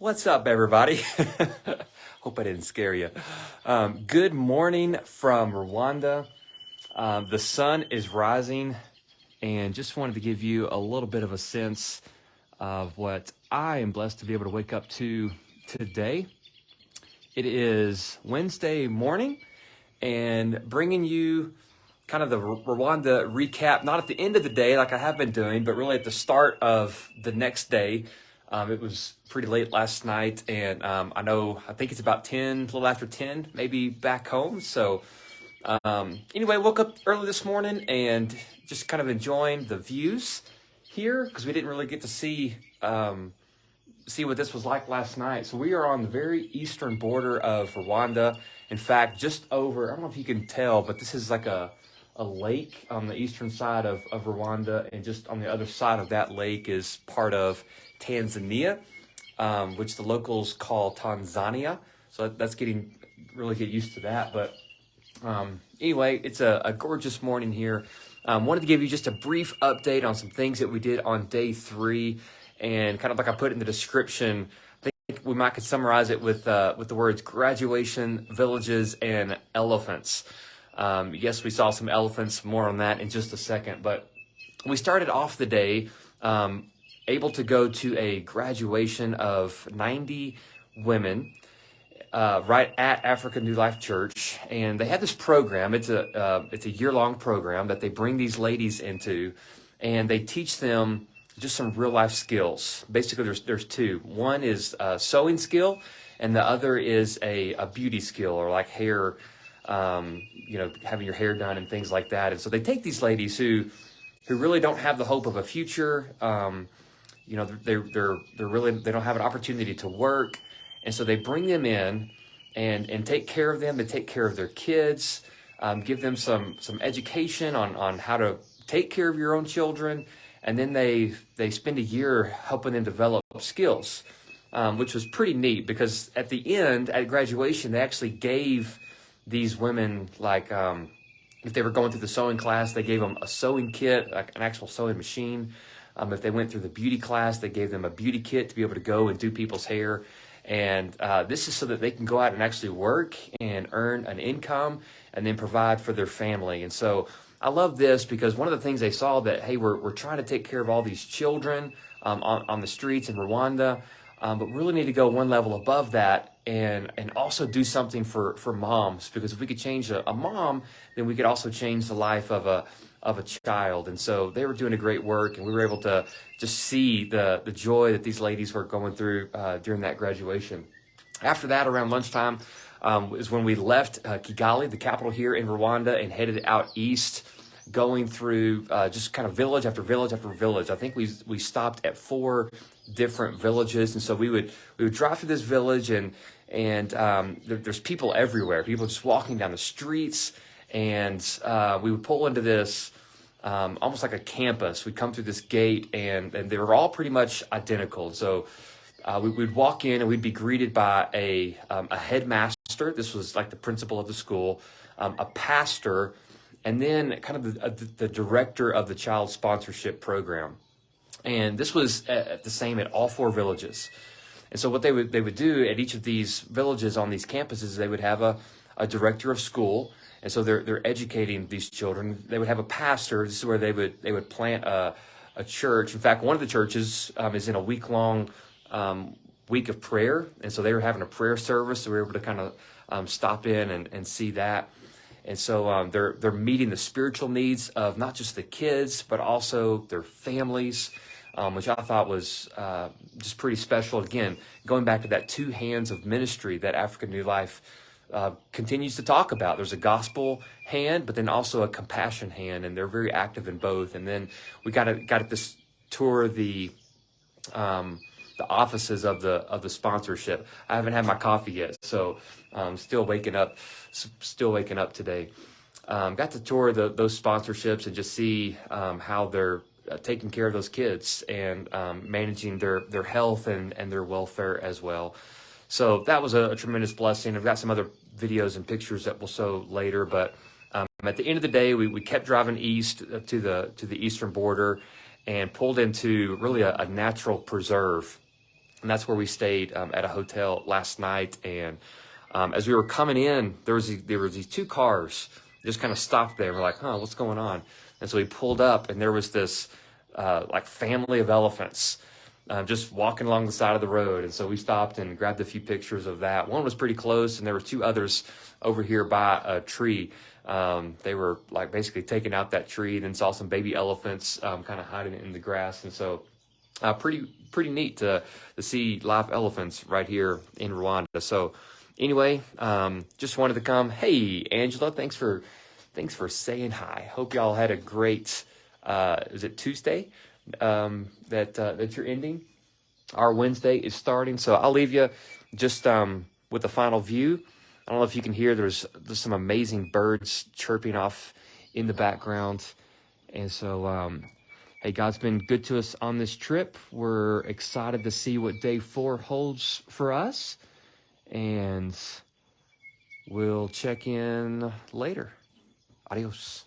What's up, everybody? Hope I didn't scare you. Good morning from Rwanda. The sun is rising, and just wanted to give you a little bit of a sense of what I am blessed to be able to wake up to today. It is Wednesday morning, and bringing you kind of the Rwanda recap, not at the end of the day like I have been doing, but really at the start of the next day. It was pretty late last night, and I think it's about 10, a little after 10, maybe back home. So anyway, woke up early this morning and just kind of enjoying the views here because we didn't really get to see what this was like last night. So we are on the very eastern border of Rwanda. In fact, just over, I don't know if you can tell, but this is like a lake on the eastern side of Rwanda, and just on the other side of that lake is part of Tanzania, which the locals call Tanzania. So that's really get used to that. But anyway, it's a gorgeous morning here. Wanted to give you just a brief update on some things that we did on day 3, and kind of like I put in the description, I think we might could summarize it with the words graduation, villages, and elephants. Yes, we saw some elephants, more on that in just a second, but we started off the day able to go to a graduation of 90 women right at African New Life Church, and they had this program. It's a year-long program that they bring these ladies into, and they teach them just some real-life skills. Basically, there's two. One is a sewing skill, and the other is a beauty skill, or like hair, having your hair done and things like that. And so they take these ladies who really don't have the hope of a future. They don't have an opportunity to work, and so they bring them in and take care of them. They take care of their kids, give them some education on how to take care of your own children, and then they spend a year helping them develop skills, which was pretty neat because at the end, at graduation, they actually gave these women, like, if they were going through the sewing class, they gave them a sewing kit, like an actual sewing machine. If they went through the beauty class, they gave them a beauty kit to be able to go and do people's hair. And this is so that they can go out and actually work and earn an income and then provide for their family. And so I love this because one of the things they saw that, hey, we're trying to take care of all these children on the streets in Rwanda, but really need to go one level above that and also do something for moms, because if we could change a mom, then we could also change the life of a child. And so they were doing a great work, and we were able to just see the joy that these ladies were going through during that graduation. After that, around lunchtime, is when we left Kigali, the capital here in Rwanda, and headed out east, going through just kind of village after village after village. I think we stopped at 4 different villages, and so we would drive through this village, and there's people everywhere, people just walking down the streets, and we would pull into this almost like a campus. We'd come through this gate, and they were all pretty much identical. So we'd walk in, and we'd be greeted by a headmaster. This was like the principal of the school, a pastor, and then kind of the director of the child sponsorship program. And this was the same at all 4 villages. And so what they would do at each of these villages on these campuses, they would have a director of school. And so they're educating these children. They would have a pastor. This is where they would plant a church. In fact, one of the churches is in a week-long week of prayer. And so they were having a prayer service. So we were able to kind of stop in and see that. And so they're meeting the spiritual needs of not just the kids, but also their families, which I thought was just pretty special. Again, going back to that 2 hands of ministry that African New Life continues to talk about. There's a gospel hand, but then also a compassion hand, and they're very active in both. And then we got this tour the offices of the sponsorship. I haven't had my coffee yet, so still waking up today. Got to tour those sponsorships and just see how they're taking care of those kids and managing their health and their welfare as well. So that was a tremendous blessing. I've got some other videos and pictures that we'll show later, but at the end of the day, we kept driving east to the eastern border and pulled into really a natural preserve. And that's where we stayed at a hotel last night. And as we were coming in, there was these two cars just kind of stopped there. We're like, what's going on? And so we pulled up, and there was this like family of elephants just walking along the side of the road. And so we stopped and grabbed a few pictures of that. One was pretty close, and there were two others over here by a tree. They were like basically taking out that tree, then saw some baby elephants kind of hiding in the grass. And so pretty neat to see live elephants right here in Rwanda. So anyway, just wanted to come. Hey, Angela, thanks for saying hi. Hope y'all had a great, is it Tuesday that you're ending? Our Wednesday is starting. So I'll leave you just with the final view. I don't know if you can hear, there's some amazing birds chirping off in the background. And so, hey, God's been good to us on this trip. We're excited to see what day 4 holds for us. And we'll check in later. Adios.